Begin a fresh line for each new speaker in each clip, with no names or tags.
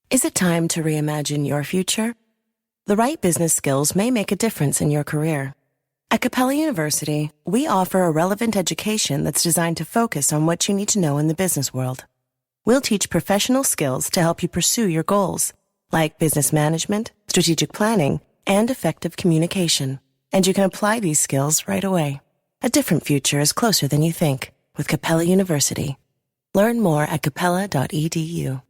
Is it time to reimagine your future? The right business skills may make a difference in your career. At Capella University, we offer a relevant education that's designed to focus on what you need to know in the business world. We'll teach professional skills to help you pursue your goals, like business management, strategic planning, and effective communication. And you can apply these skills right away. A different future is closer than you think with Capella University. Learn more at capella.edu.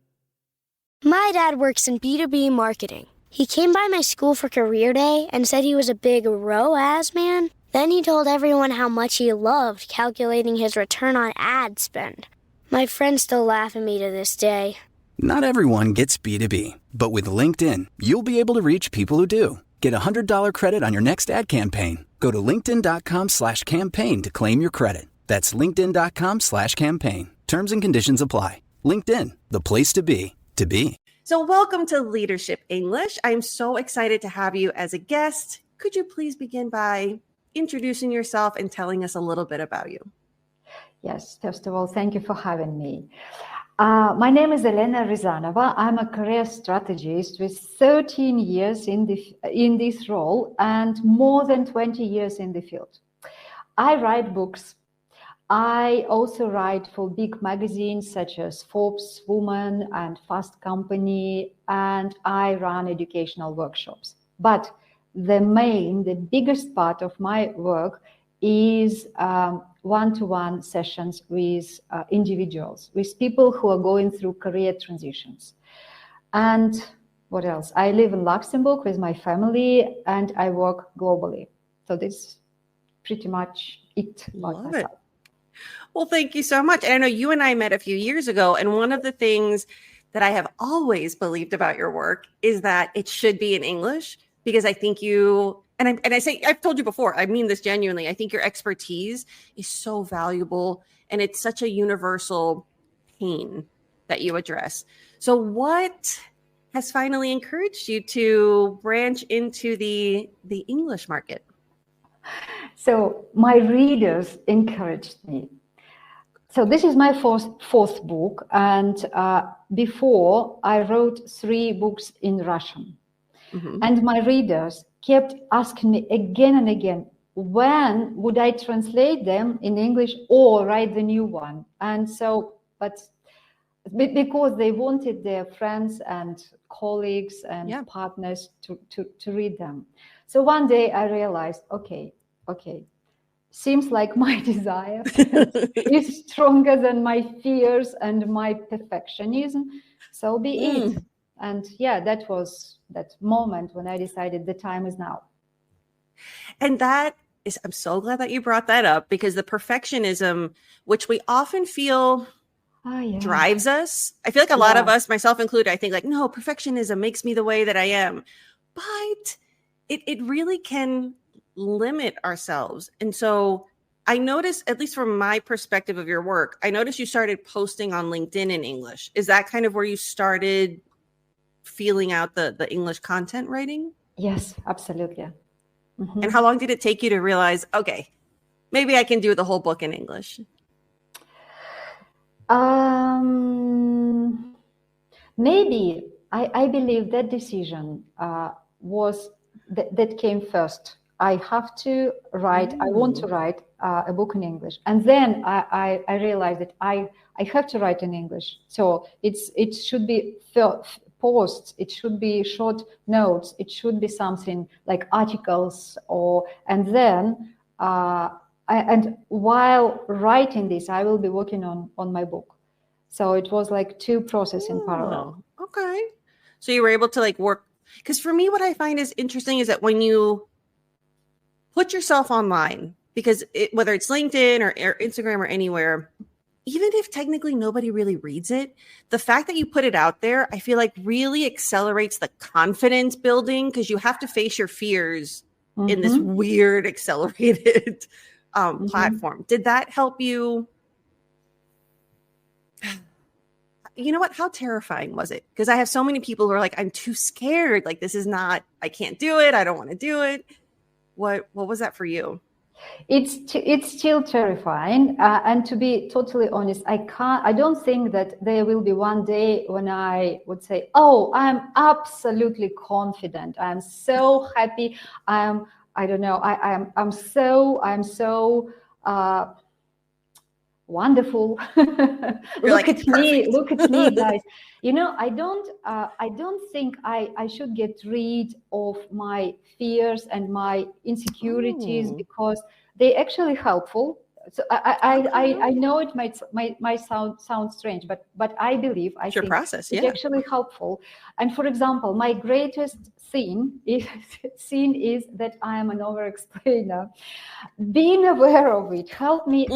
My dad works in B2B marketing. He came by my school for career day and said he was a big ROAS man. Then he told everyone how much he loved calculating his return on ad spend. My friends still laugh at me to this day.
Not everyone gets B2B, but with LinkedIn, you'll be able to reach people who do. Get a $100 credit on your next ad campaign. Go to linkedin.com/campaign to claim your credit. That's linkedin.com/campaign. Terms and conditions apply. LinkedIn, the place to be, to be.
So welcome to Leadership English. I'm so excited to have you as a guest. Could you please begin by introducing yourself and telling us a little bit about you?
Yes, first of all, thank you for having me. My name is Elena Rezanova. I'm a career strategist with 13 years in this role and more than 20 years in the field. I write books. I also write for big magazines such as Forbes, Woman, and Fast Company, and I run educational workshops. But the biggest part of my work is one-to-one sessions with individuals, with people who are going through career transitions. And what else? I live in Luxembourg with my family, and I work globally. So this is pretty much it about myself.
Well, thank you so much. And I know you and I met a few years ago, and one of the things that I have always believed about your work is that it should be in English, because I think you, and I say, I've told you before, I mean this genuinely, I think your expertise is so valuable, and it's such a universal pain that you address. So what has finally encouraged you to branch into the English market?
So my readers encouraged me. So this is my fourth book, and before I wrote 3 books in Russian. Mm-hmm. And my readers kept asking me again and again, when would I translate them in English or write the new one? And so, but because they wanted their friends and colleagues and partners to read them. So one day I realized, okay, seems like my desire is stronger than my fears and my perfectionism. So be it. And that was that moment when I decided the time is now.
And that is, I'm so glad that you brought that up, because the perfectionism, which we often feel drives us. I feel like a lot of us, myself included, I think like, no, perfectionism makes me the way that I am. But it really can limit ourselves. And so I noticed, at least from my perspective of your work, I noticed you started posting on LinkedIn in English. Is that kind of where you started feeling out the English content writing?
Yes, absolutely. Mm-hmm.
And how long did it take you to realize, okay, maybe I can do the whole book in English?
Maybe I believe that decision was that came first. I have to write, I want to write a book in English. And then I realized that I have to write in English. So it should be posts, it should be short notes, it should be something like articles and then and while writing this, I will be working on my book. So it was like 2 processes in parallel.
Okay. So you were able to like work, because for me, what I find is interesting is that when you put yourself online, because whether it's LinkedIn or Instagram or anywhere, even if technically nobody really reads it, the fact that you put it out there, I feel like really accelerates the confidence building, because you have to face your fears in this weird accelerated platform. Did that help you? You know what? How terrifying was it? Because I have so many people who are like, I'm too scared. Like, this is not, I can't do it. I don't want to do it. What was that for you?
It's still terrifying, and to be totally honest, I don't think that there will be one day when I would say, oh, I'm absolutely confident, I'm so happy, I don't know, I'm so wonderful.
Look
Look at me, guys. I don't think I should get rid of my fears and my insecurities, because they're actually helpful. So I know it might sound strange, but I believe I think
process,
it's actually helpful. And for example, my greatest sin is that I am an over-explainer. Being aware of it helps me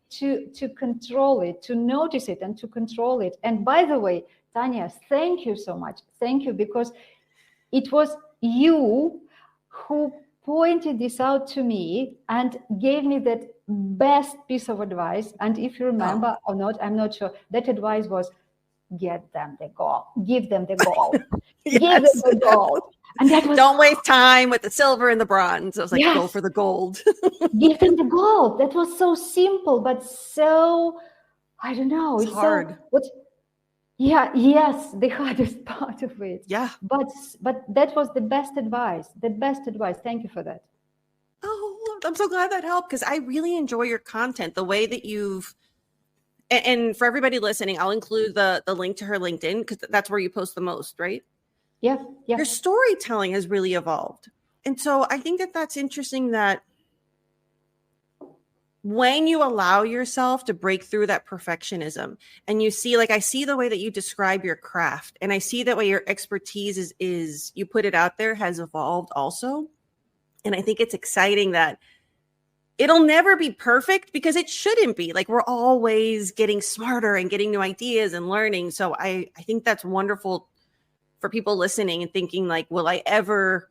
to control it, to notice it, and to control it. And by the way, Tanya, thank you so much. Thank you, because it was you who pointed this out to me and gave me that best piece of advice. And if you remember or not, I'm not sure. That advice was, get them the goal, give them the goal, give them the goal. And that was,
don't waste time with the silver and the bronze. I was like, go for the gold.
Give them the gold. That was so simple, but so, I don't know.
It's hard.
Yes, the hardest part of it.
Yeah.
But that was the best advice. Thank you for that.
Oh, I'm so glad that helped, because I really enjoy your content, the way that you've, and for everybody listening, I'll include the link to her LinkedIn, because that's where you post the most, right?
Yeah.
Your storytelling has really evolved. And so I think that that's interesting, that when you allow yourself to break through that perfectionism, and you see, like, I see the way that you describe your craft, and I see that way your expertise is you put it out there, has evolved also. And I think it's exciting that it'll never be perfect, because it shouldn't be. Like, we're always getting smarter and getting new ideas and learning. So I think that's wonderful for people listening and thinking, like, will I ever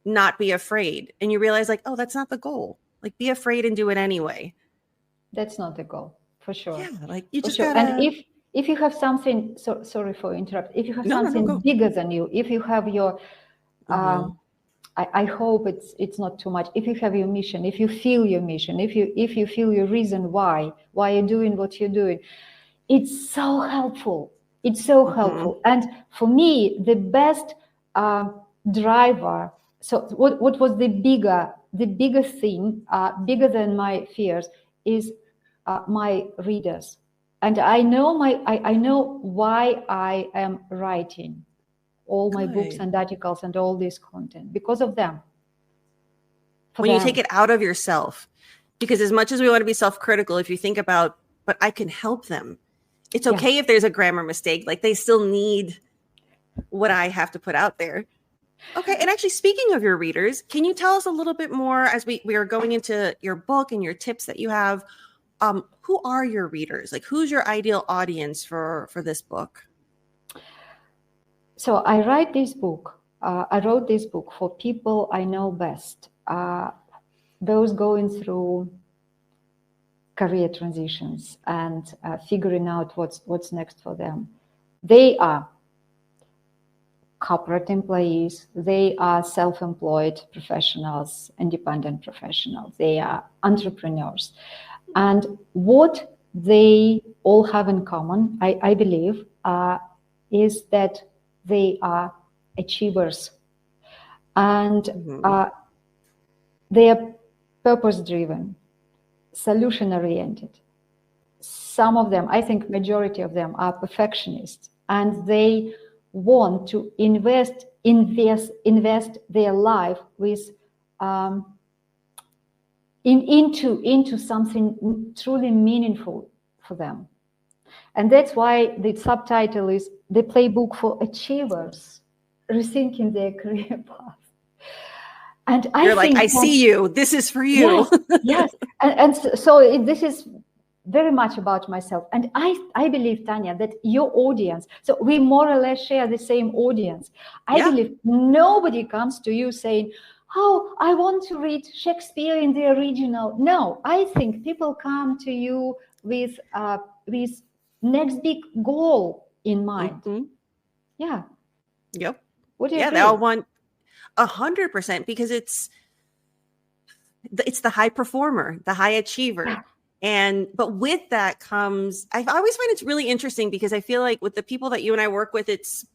not be afraid? And you realize, like, oh, that's not the goal. Like, be afraid and do it anyway.
That's not the goal, for sure.
Yeah, like, you just
gotta... And if you have something, sorry for interrupt. If you have something bigger than you, if you have your, I hope it's not too much. If you have your mission, if you feel your mission, if you feel your reason why you're doing what you're doing, it's so helpful. It's so helpful. And for me, the best driver. So what was the bigger thing, bigger than my fears, is my readers. And I know I know why I am writing all my books and articles and all this content, because of them.
When you take it out of yourself, because as much as we want to be self-critical, if you think about, but I can help them. It's okay if there's a grammar mistake, like, they still need what I have to put out there. Okay. And actually, speaking of your readers, can you tell us a little bit more, as we are going into your book and your tips that you have? Who are your readers? Like, who's your ideal audience for this book?
So I wrote this book for people I know best, those going through career transitions and figuring out what's next for them. They are corporate employees, they are self-employed professionals, independent professionals, they are entrepreneurs. And what they all have in common, I believe, is that they are achievers, and they are purpose-driven, solution-oriented. Some of them, I think majority of them, are perfectionists, and they want to invest their life with into something truly meaningful for them. And that's why the subtitle is The Playbook for Achievers, Rethinking Their Career Path. And
You're like, I see you. This is for you.
Yes. And so this is very much about myself. And I believe, Tanya, that your audience, so we more or less share the same audience. I believe nobody comes to you saying, oh, I want to read Shakespeare in the original. No, I think people come to you with next big goal in mind. Yeah.
Yep.
What do you think?
They all want 100%, because it's it's the high performer, the high achiever. But with that comes, I always find it's really interesting because I feel like with the people that you and I work with, it's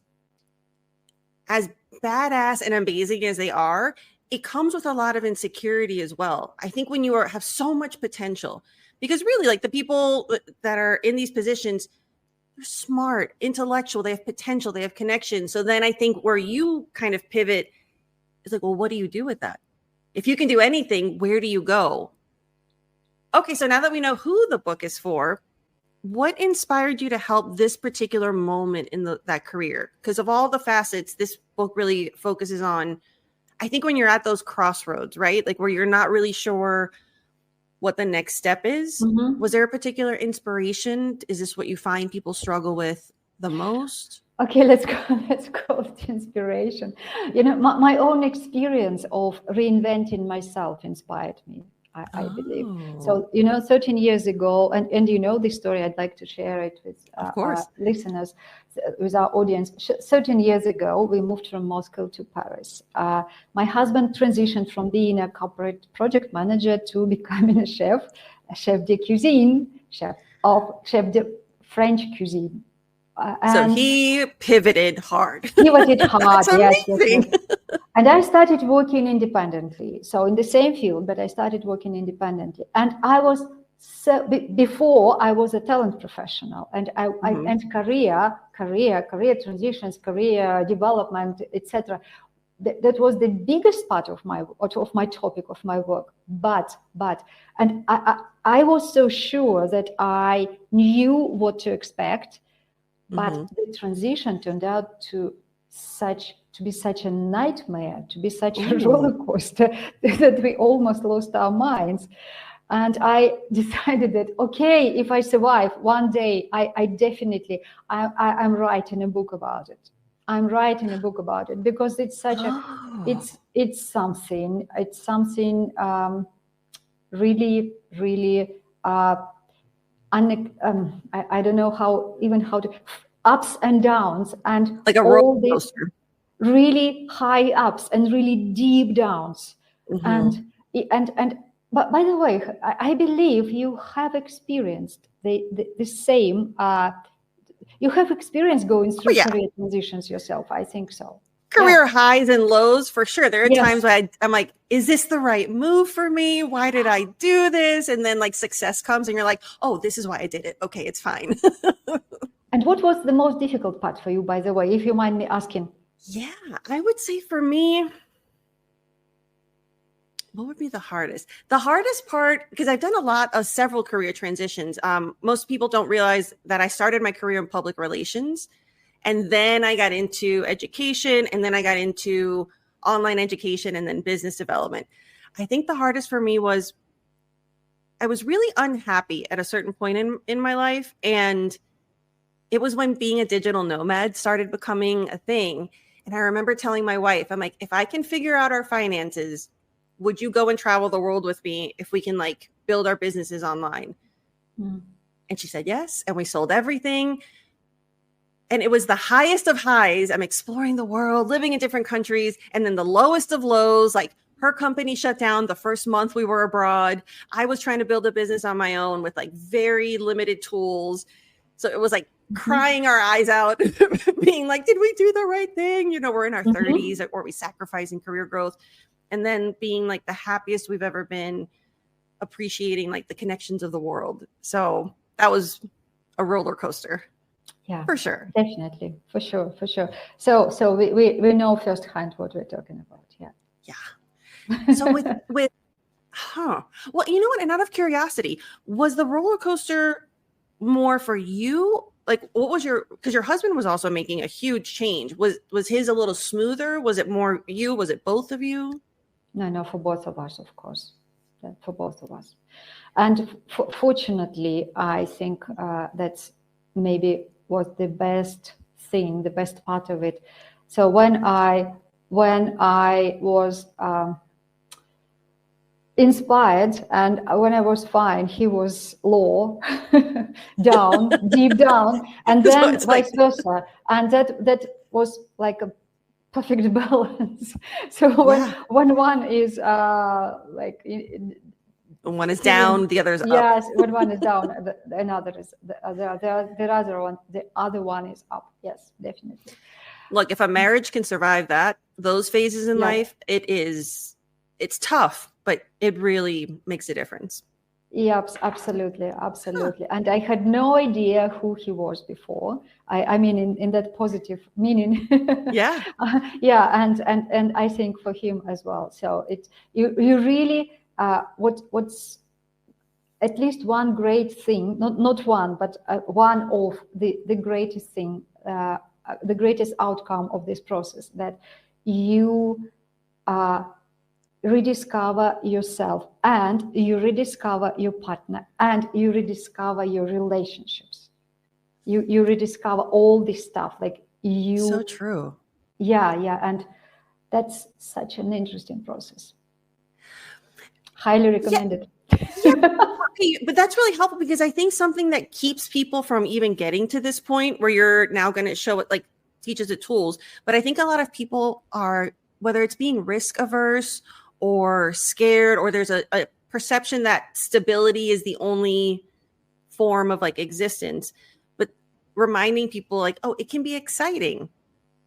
as badass and amazing as they are, it comes with a lot of insecurity as well. I think when you have so much potential, because really like the people that are in these positions, they're smart, intellectual, they have potential, they have connections. So then I think where you kind of pivot is like, well, what do you do with that? If you can do anything, where do you go? Okay, so now that we know who the book is for, what inspired you to help this particular moment in that career? Because of all the facets, this book really focuses on, I think when you're at those crossroads, right? Like where you're not really sure what the next step is. Mm-hmm. Was there a particular inspiration? Is this what you find people struggle with the most?
Okay, let's go with inspiration. My own experience of reinventing myself inspired me. I believe. So, 13 years ago, and this story, I'd like to share it with our listeners, with our audience. 13 years ago, we moved from Moscow to Paris. My husband transitioned from being a corporate project manager to becoming a chef de cuisine, chef de French cuisine.
So he pivoted hard.
That's
amazing.
Yes. And I started working independently. So in the same field, but I started working independently. And I was before I was a talent professional, and and career transitions, career development, etc. That was the biggest part of my topic of my work. But I was so sure that I knew what to expect. But the transition turned out to be such a nightmare, to be such a roller coaster that we almost lost our minds. And I decided that, okay, if I survive one day, I'm writing a book about it. I'm writing a book about it because it's such it's something really, really, I don't know how to, ups and downs, and
like a roller coaster.
Really high ups and really deep downs. And but by the way, I believe you have experienced the same. You have experienced going through career transitions yourself. I think so.
Career highs and lows for sure. There are times where I'm like, is this the right move for me? Why did I do this? And then like success comes and you're like, oh, this is why I did it. Okay, it's fine.
And what was the most difficult part for you, by the way, if you mind me asking?
Yeah, I would say for me, what would be the hardest? The hardest part, because I've done several career transitions. Most people don't realize that I started my career in public relations. And then I got into education, and then I got into online education, and then business development. I think the hardest for me was I was really unhappy at a certain point in my life. And it was when being a digital nomad started becoming a thing. And I remember telling my wife, I'm like, if I can figure out our finances, would you go and travel the world with me if we can like build our businesses online? And she said yes. And we sold everything. And it was the highest of highs. I'm exploring the world, living in different countries. And then the lowest of lows, like her company shut down the first month we were abroad. I was trying to build a business on my own with like very limited tools. So it was like crying our eyes out, being like, did we do the right thing? We're in our 30s, or we sacrificing career growth. And then being like the happiest we've ever been, appreciating like the connections of the world. So that was a roller coaster.
Yeah,
for sure.
Definitely. For sure. So we know firsthand what we're talking about.
Yeah. So well, you know what? And out of curiosity, was the roller coaster more for you? Like, what was because your husband was also making a huge change. Was his a little smoother? Was it more you? Was it both of you?
No, for both of us, of course. For both of us. And fortunately, I think that's maybe was the best thing, the best part of it. So when I was inspired and when I was fine, he was low, deep down, and then vice versa. And that was like a perfect balance. So when one is like
one is down, the other is up.
Yes, when one is down, another is the other one is up. Yes, definitely.
Look, if a marriage can survive those phases in life, it's tough, but it really makes a difference.
Yeah, absolutely. And I had no idea who he was before. I mean, in that positive meaning.
Yeah.
And I think for him as well. So you really what's at least one great thing, not one, but one of the greatest thing, the greatest outcome of this process, that you rediscover yourself, and you rediscover your partner, and you rediscover your relationships. You rediscover all this stuff, like you.
So true.
Yeah, and that's such an interesting process. Highly recommended.
Okay, but that's really helpful, because I think something that keeps people from even getting to this point where you're now going to show it, like teaches the tools. But I think a lot of people are, whether it's being risk averse or scared, or there's a perception that stability is the only form of like existence, but reminding people like, oh, it can be exciting.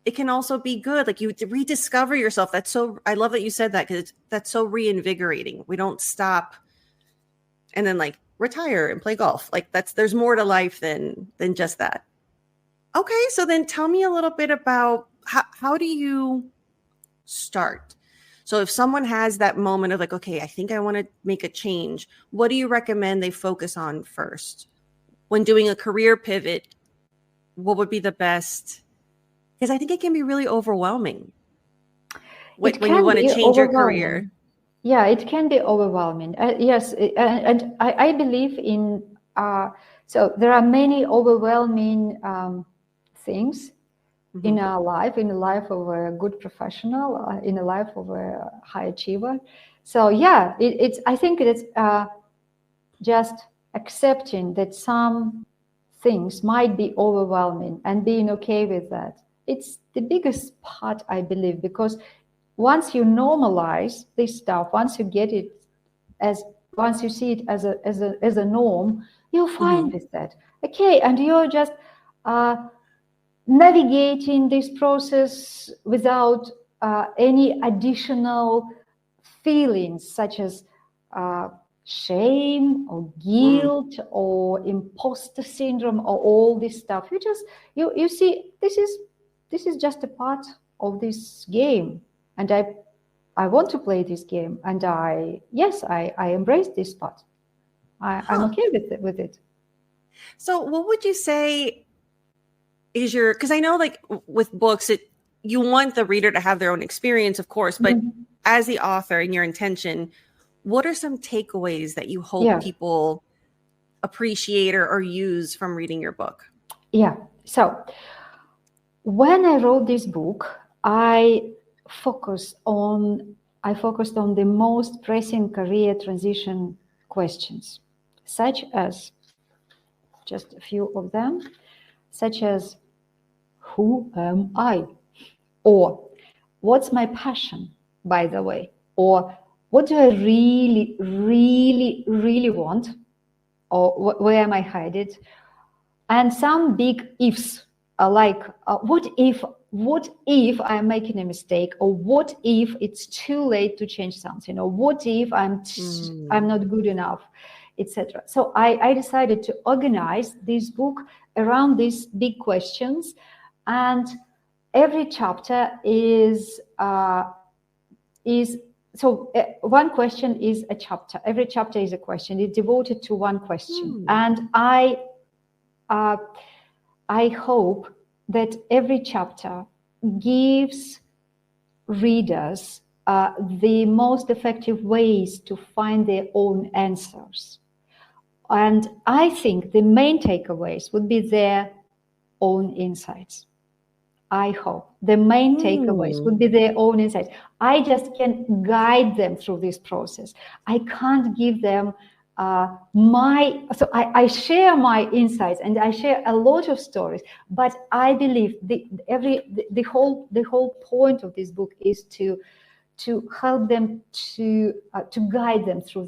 It can also be good. Like you rediscover yourself. I love that you said that, because that's so reinvigorating. We don't stop and then like retire and play golf. Like there's more to life than just that. Okay. So then tell me a little bit about how do you start? So if someone has that moment of like, okay, I think I want to make a change, what do you recommend they focus on first? When doing a career pivot, what would be the best? Because I think it can be really overwhelming when you want to change your career.
Yeah, it can be overwhelming. Yes, and I believe in, so there are many overwhelming things in our life, in the life of a good professional, in the life of a high achiever. So yeah, I think it's just accepting that some things might be overwhelming and being okay with that. It's the biggest part, I believe, because once you normalize this stuff, once you get it once you see it as a norm, you're fine with that. Okay, and you're just navigating this process without any additional feelings such as shame or guilt or imposter syndrome or all this stuff. You see, this is just a part of this game, and I want to play this game, and I embrace this part. I'm okay with it.
So what would you say is because I know like with books, you want the reader to have their own experience, of course, but as the author and your intention, what are some takeaways that you hope people appreciate or use from reading your book? Yeah.
So when I wrote this book, I focused on the most pressing career transition questions, such as, just a few of them, such as, who am I? Or what's my passion, by the way? Or what do I really, really, really want? Or where am I headed? And some big ifs are like, what if I'm making a mistake? Or what if it's too late to change something? Or what if I'm not good enough, etc. So I decided to organize this book around these big questions, and every chapter is so one question is a chapter. Every chapter is a question. It's devoted to one question, and I hope that every chapter gives readers the most effective ways to find their own answers. And I think the main takeaways would be their own insights. I hope the main takeaways would be their own insights. I just can guide them through this process. I can't give them I share my insights and I share a lot of stories, but I believe the whole point of this book is to help them to guide them through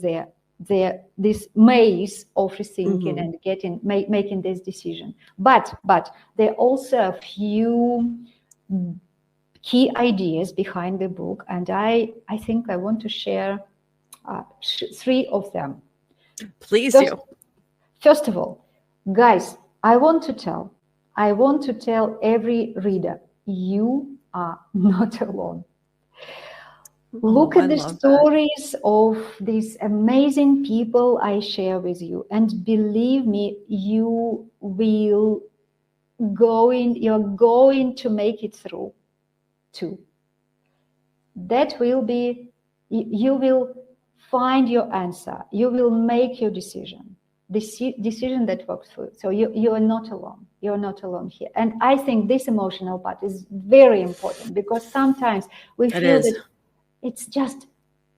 this maze of rethinking and making this decision. But there are also a few key ideas behind the book, and I think I want to share 3 of them.
Please do.
First of all, guys, I want to tell every reader, you are not alone. Look at the stories of these amazing people I share with you, and believe me, you're going to make it through too. That will be, you will find your answer. You will make your decision that works for you. So you are not alone. You're not alone here. And I think this emotional part is very important, because sometimes we feel that it's just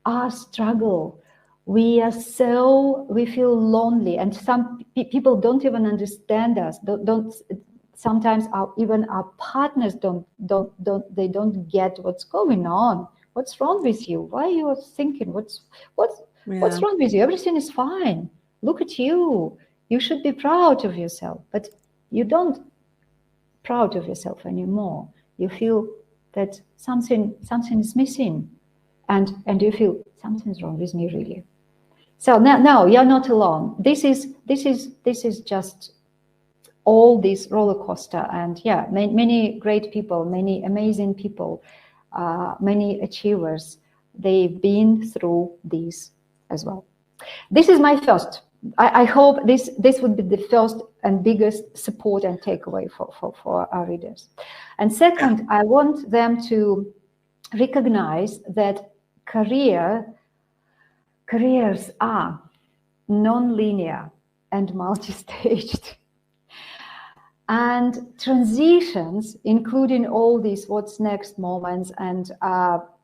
our struggle. We feel lonely, and some people don't even understand us. Sometimes even our partners don't get what's going on. What's wrong with you? Why are you thinking? What's wrong with you? Everything is fine. Look at you. You should be proud of yourself, but you don't proud of yourself anymore. You feel that something is missing, and you feel something's wrong with me, really. So now you're not alone. This is just all this roller coaster, and many great people, many amazing people, many achievers, they've been through this as well. This is my first. I hope this would be the first and biggest support and takeaway for our readers. And second, I want them to recognize that careers are non-linear and multi-staged. And transitions, including all these what's next moments and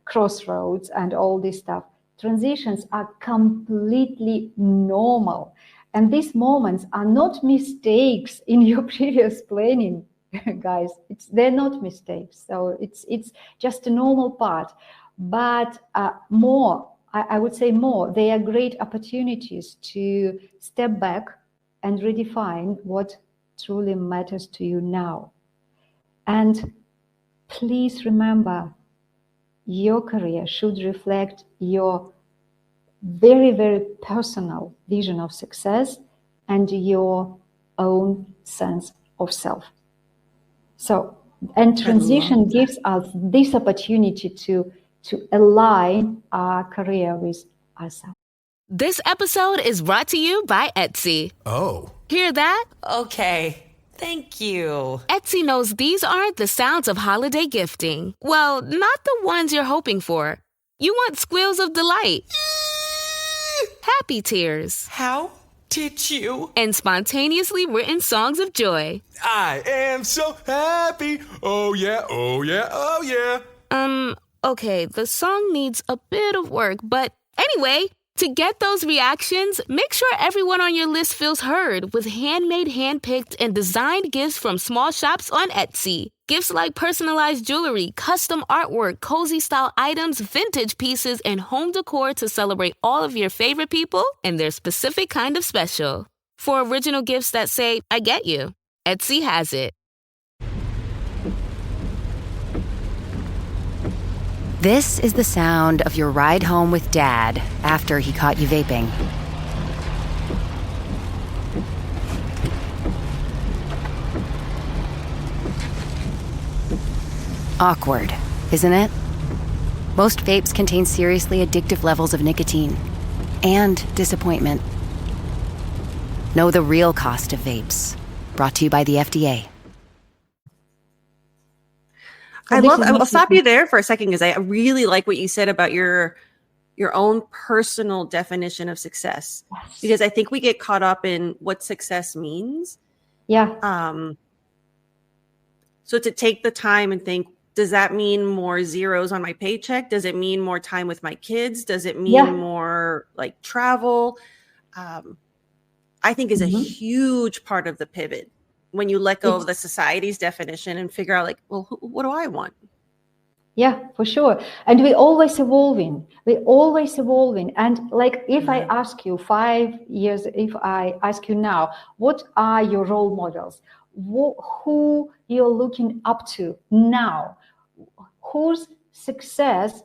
crossroads and all this stuff, transitions are completely normal. And these moments are not mistakes in your previous planning, guys. They're not mistakes. So it's just a normal part. But I would say they are great opportunities to step back and redefine what truly matters to you now. And please remember, your career should reflect your very, very personal vision of success and your own sense of self. So, and transition gives us this opportunity to align our career with ourselves.
This episode is brought to you by Etsy.
Oh.
Hear that?
Okay. Thank you.
Etsy knows these aren't the sounds of holiday gifting. Well, not the ones you're hoping for. You want squeals of delight. Happy tears.
How did you?
And spontaneously written songs of joy.
I am so happy. Oh yeah, oh yeah, oh yeah.
Okay, the song needs a bit of work, but anyway, to get those reactions, make sure everyone on your list feels heard with handmade, handpicked, and designed gifts from small shops on Etsy. Gifts like personalized jewelry, custom artwork, cozy style items, vintage pieces, and home decor to celebrate all of your favorite people and their specific kind of special. For original gifts that say, I get you, Etsy has it.
This is the sound of your ride home with Dad after he caught you vaping. Awkward, isn't it? Most vapes contain seriously addictive levels of nicotine and disappointment. Know the real cost of vapes. Brought to you by the FDA.
I'll stop you there for a second, because I really like what you said about your own personal definition of success. Yes. Because I think we get caught up in what success means.
Yeah.
So to take the time and think, does that mean more zeros on my paycheck? Does it mean more time with my kids? Does it mean more like travel? I think is a huge part of the pivot when you let go of the society's definition and figure out like, well, what do I want?
Yeah, for sure. And we're always evolving. And like, if I ask you 5 years, if I ask you now, what are your role models? Who you're looking up to now? Whose success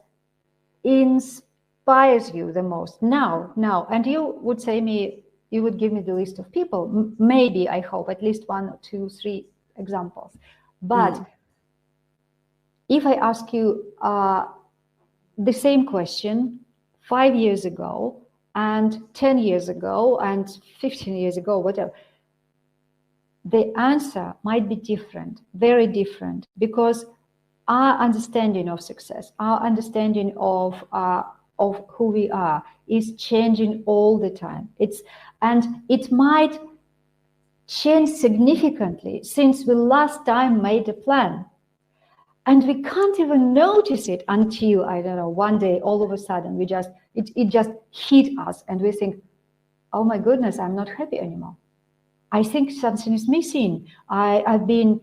inspires you the most now? And you would you would give me the list of people. Maybe, I hope, at least 1 or 2, 3 examples. But if I ask you the same question 5 years ago and 10 years ago and 15 years ago, whatever, the answer might be different, very different, because our understanding of success, our understanding of who we are is changing all the time. And it might change significantly since we last time made a plan. And we can't even notice it until, I don't know, one day, all of a sudden, it just hit us and we think, oh my goodness, I'm not happy anymore. I think something is missing. I've been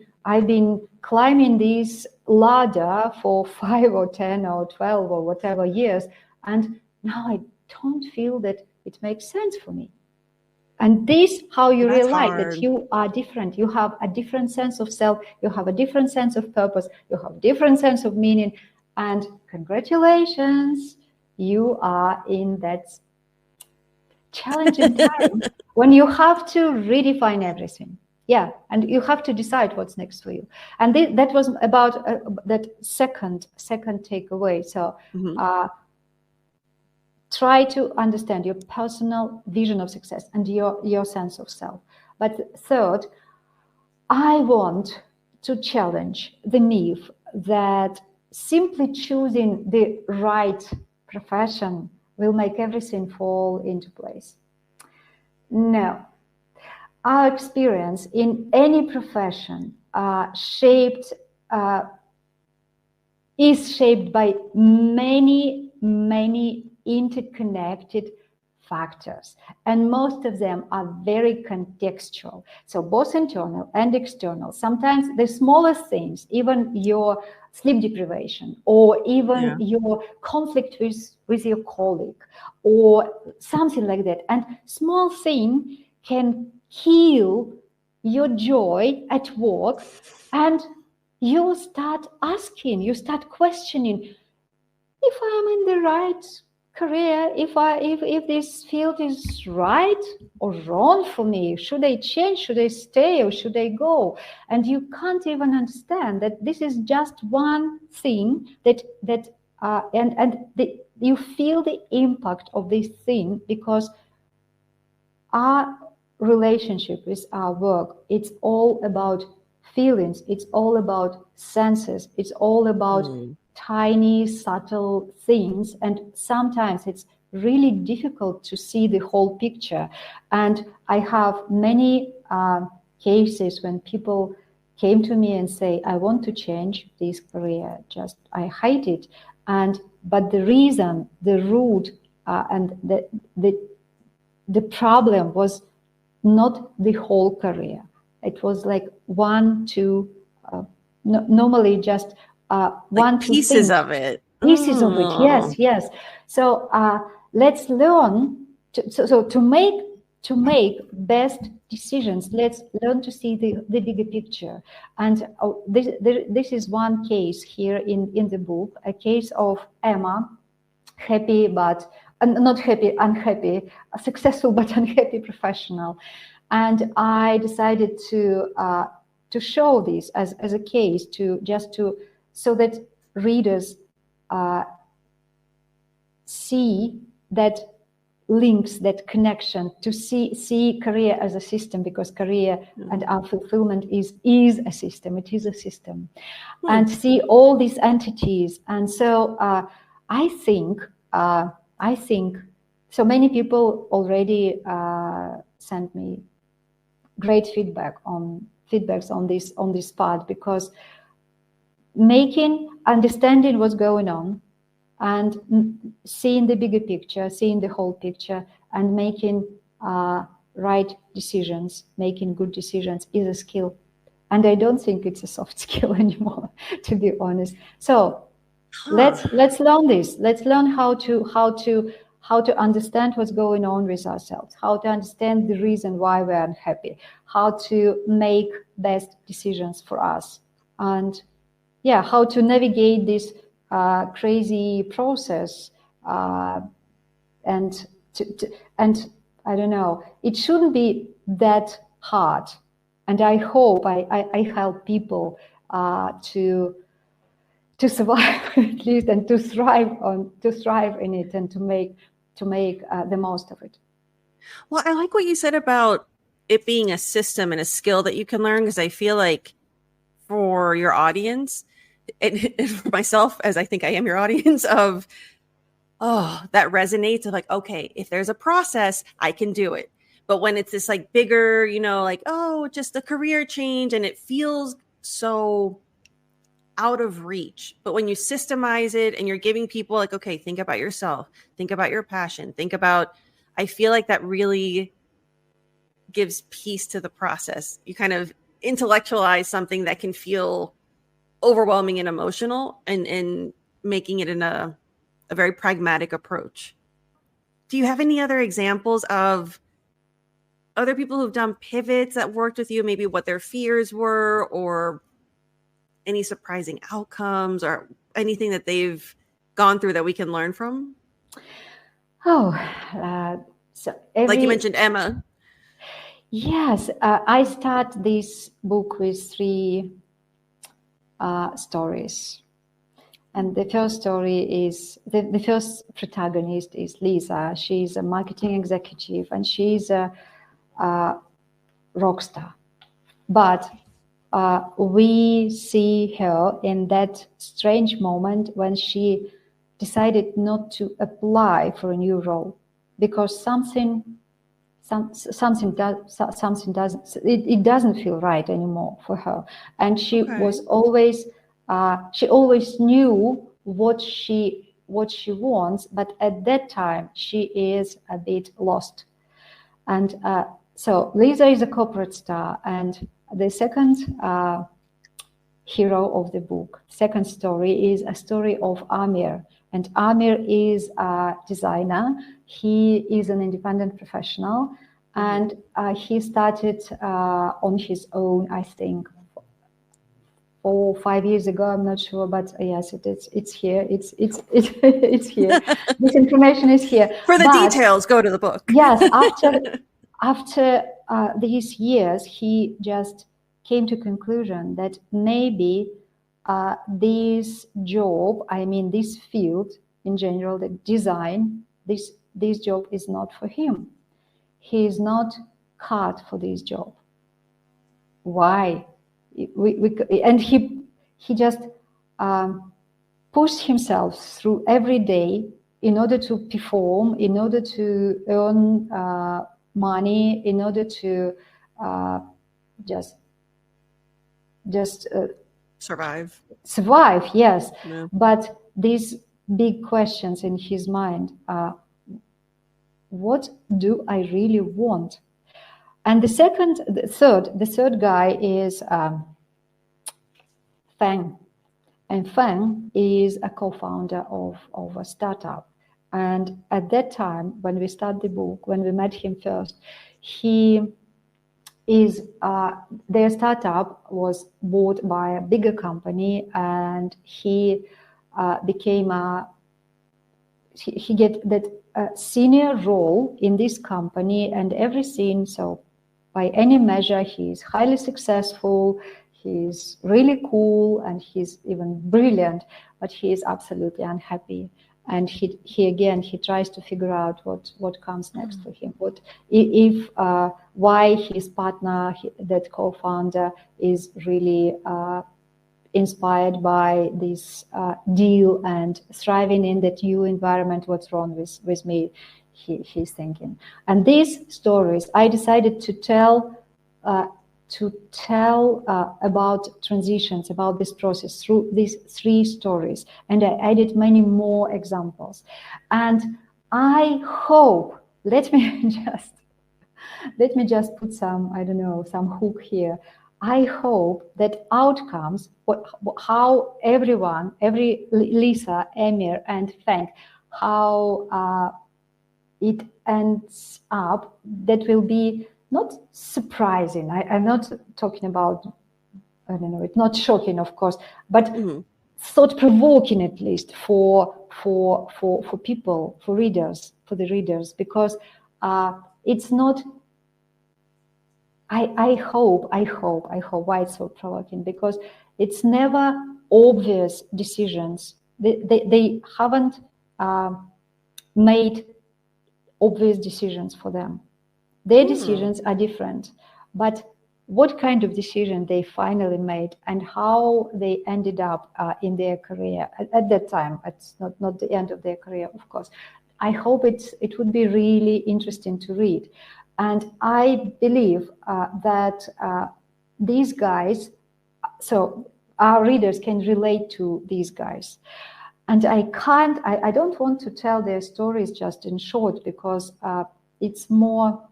climbing this ladder for 5 or 10 or 12 or whatever years, and now I don't feel that it makes sense for me. And this, how you realize that you are different. You have a different sense of self. You have a different sense of purpose. You have a different sense of meaning. And congratulations, you are in that challenging time when you have to redefine everything. Yeah, and you have to decide what's next for you. And that was about that second takeaway. So try to understand your personal vision of success and your sense of self. But third, I want to challenge the myth that simply choosing the right profession will make everything fall into place. No. Our experience in any profession is shaped by many interconnected factors, and most of them are very contextual, so both internal and external. Sometimes the smallest things, even your sleep deprivation, or even your conflict with your colleague, or something like that, and small thing can kill your joy at work, and you start questioning if I'm in the right career, if this field is right or wrong for me. Should I change? Should I stay, or should I go? And you can't even understand that this is just one thing you feel the impact of this thing, because our relationship with our work, it's all about feelings, it's all about senses, it's all about tiny, subtle things, and sometimes it's really difficult to see the whole picture. And I have many cases when people came to me and say, I want to change this career, just I hate it. But the reason, the root, and the problem was not the whole career. It was like 1, 2, normally just one, two
pieces
things.
of it.
Pieces of it, yes. So let's learn to make best decisions. Let's learn to see the bigger picture. And this is one case here in the book, a case of Emma, happy but not happy, unhappy, a successful but unhappy professional. And I decided to show this as a case so that readers see that links, that connection, to see career as a system, because career and our fulfillment is a system. It is a system, and see all these entities. And so I think so many people already sent me great feedbacks on this part, because understanding what's going on and seeing the bigger picture, seeing the whole picture, and making right decisions, making good decisions is a skill. And I don't think it's a soft skill anymore, to be honest. So let's learn this. Let's learn how to understand what's going on with ourselves, how to understand the reason why we're unhappy, how to make best decisions for us, and how to navigate this crazy process. And I don't know, it shouldn't be that hard. And I hope I help people to survive at least, and to thrive in it, and to make the most of it.
Well, I like what you said about it being a system and a skill that you can learn, because I feel like for your audience and for myself, as I think I am your audience, of that resonates of like, okay, if there's a process, I can do it. But when it's this like bigger, like, just a career change, and it feels so out of reach. But when you systemize it and you're giving people like, okay, think about yourself, think about your passion, I feel like that really gives peace to the process. You kind of intellectualize something that can feel overwhelming and emotional, and making it in a very pragmatic approach. Do you have any other examples of other people who've done pivots that worked with you, maybe what their fears were, or any surprising outcomes, or anything that they've gone through that we can learn from?
Like
you mentioned Emma.
Yes, I start this book with 3 stories. And the first story is, the first protagonist is Lisa. She's a marketing executive, and she's a rock star. But we see her in that strange moment when she decided not to apply for a new role, because something doesn't feel right anymore for her. And she was always she always knew what she wants, but at that time she is a bit lost. And so Lisa is a corporate star, and the second hero of the book, second story, is a story of Amir. And Amir is a designer. He is an independent professional, and he started on his own, I think, 4 or 5 years ago. I'm not sure, but yes, it's here. It's here. This information is here.
For the details, go to the book.
Yes, after these years, he just came to conclusion that maybe this job, this field in general, the design, this job is not for him. He is not cut for this job. Why? And he just pushed himself through every day in order to perform, in order to earn money, in order to just
survive,
yes.
Yeah.
But these big questions in his mind are, what do I really want? And the third guy is Feng. And Feng is a co-founder of a startup. And at that time, when we started the book, when we met him first, their startup was bought by a bigger company, and he get that senior role in this company and everything. So by any measure, he's highly successful, he's really cool, and he's even brilliant, but he is absolutely unhappy. And he tries to figure out what comes next for him. Why his partner, that co-founder, is really inspired by this deal and thriving in that new environment. What's wrong with me? He's thinking. And these stories, I decided to tell about transitions, about this process through these 3 stories. And I added many more examples. And I hope, let me just let me just put some, I don't know, some hook here. I hope that outcomes, how everyone, every Lisa, Emir, and Feng, how it ends up, that will be not surprising. I'm not talking about, I don't know, it's not shocking, of course, but thought-provoking, at least for people, for the readers, because it's not. I hope. Why it's so provoking? Because it's never obvious decisions. They haven't made obvious decisions for them. Their decisions are different, but what kind of decision they finally made and how they ended up in their career at that time. It's not the end of their career, of course. I hope it would be really interesting to read. And I believe that these guys, so our readers can relate to these guys. And I don't want to tell their stories just in short, because it's more...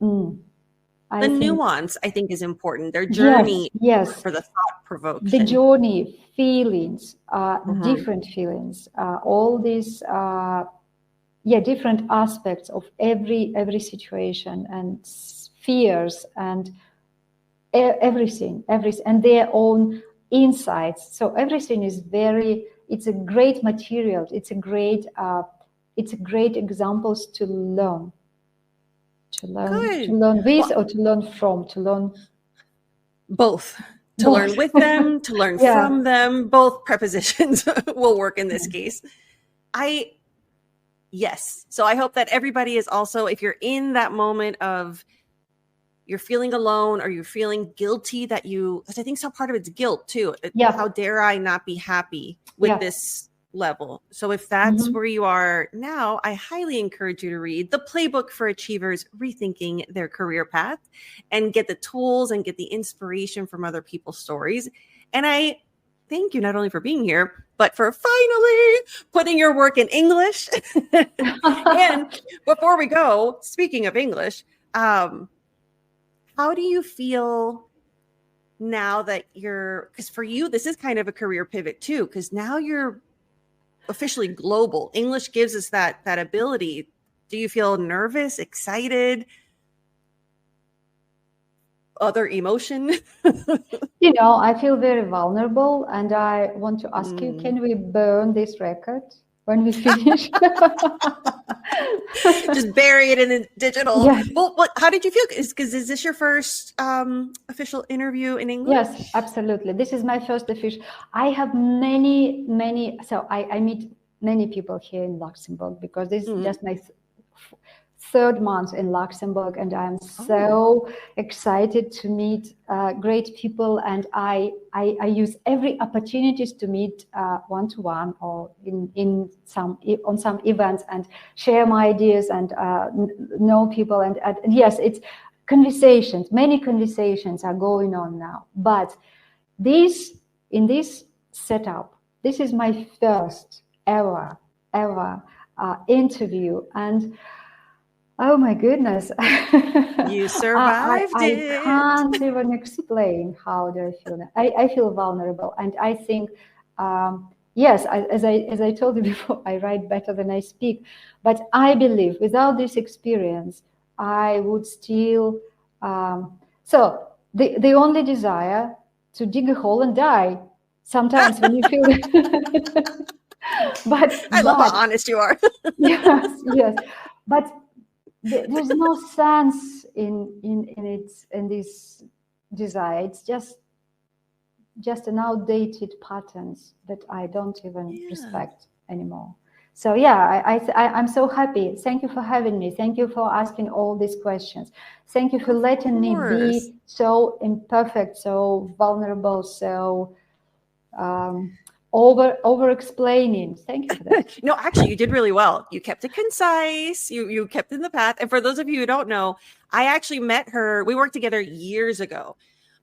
the nuance, I think, is important. Their journey,
yes,
for the thought provocation.
The journey, feelings, different feelings, all these, different aspects of every situation, and fears, and everything, and their own insights. So everything is it's a great material. It's a great examples to learn.
Good.
To learn with, or to learn from, to learn
both. To learn with them, to learn from them. Both prepositions will work in this case. Yes. So I hope that everybody is also, if you're in that moment of you're feeling alone, or you're feeling guilty that because I think some part of it's guilt too. How dare I not be happy with this level? So if that's where you are now, I highly encourage you to read The Playbook for Achievers, Rethinking Their Career Path, and get the tools and get the inspiration from other people's stories. And I thank you not only for being here, but for finally putting your work in English. And before we go, speaking of English, how do you feel now that because for you, this is kind of a career pivot too, because now you're officially global. English gives us that ability. Do you feel nervous, excited, other emotion?
I feel very vulnerable, and I want to ask you, can we burn this record when we finish?
Just bury it in the digital.
Yes.
Well, how did you feel? Is this your first official interview in English?
Yes, absolutely. This is my first official. I have many. So I meet many people here in Luxembourg, because this is just my third month in Luxembourg, and I'm so excited to meet great people. And I use every opportunities to meet one-to-one, or on some events, and share my ideas, and know people. And yes, it's conversations. Many conversations are going on now. But in this setup, this is my first ever interview, and oh my goodness.
You survived it.
I can't even explain how do I feel now. I feel vulnerable, and I think, yes, as I told you before, I write better than I speak. But I believe without this experience, I would still... so the only desire to dig a hole and die sometimes when you feel... But
I love how honest you are.
yes. But there's no sense in this desire. It's just an outdated patterns that I don't even respect anymore. So I'm so happy. Thank you for having me. Thank you for asking all these questions. Thank you for letting me be so imperfect, so vulnerable, so over explaining. Thank you for that.
No, actually, you did really well. You kept it concise. You kept in the path. And for those of you who don't know, I actually met her. We worked together years ago.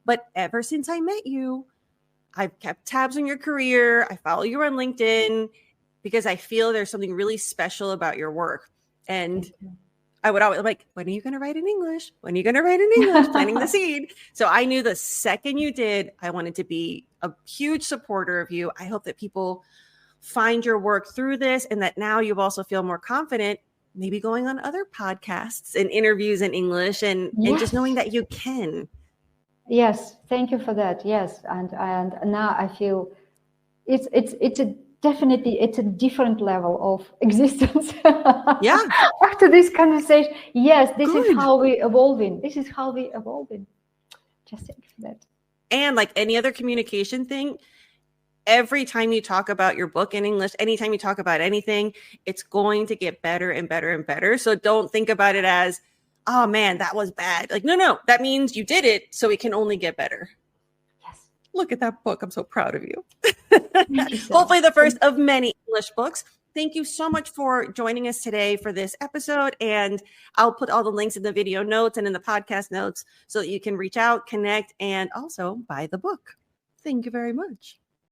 But ever since I met you, I've kept tabs on your career. I follow you on LinkedIn because I feel there's something really special about your work. And I would always like, when are you going to write in English? When are you going to write in English? Planting the seed. So I knew the second you did, I wanted to be a huge supporter of you. I hope that people find your work through this and that now you also feel more confident, maybe going on other podcasts and interviews in English and just knowing that you can.
Yes, thank you for that. Yes, and now I feel it's a different level of existence.
Yeah.
After this conversation, yes, this
Good.
is how we evolving. This is how we evolving. Just thank you for that.
And like any other communication thing, every time you talk about your book in English, anytime you talk about anything, it's going to get better and better and better. So don't think about it as, oh man, that was bad. Like, no, that means you did it. So it can only get better.
Yes.
Look at that book. I'm so proud of you.
You so
Hopefully the first of many English books. Thank you so much for joining us today for this episode. And I'll put all the links in the video notes and in the podcast notes so that you can reach out, connect, and also buy the book. Thank you very much.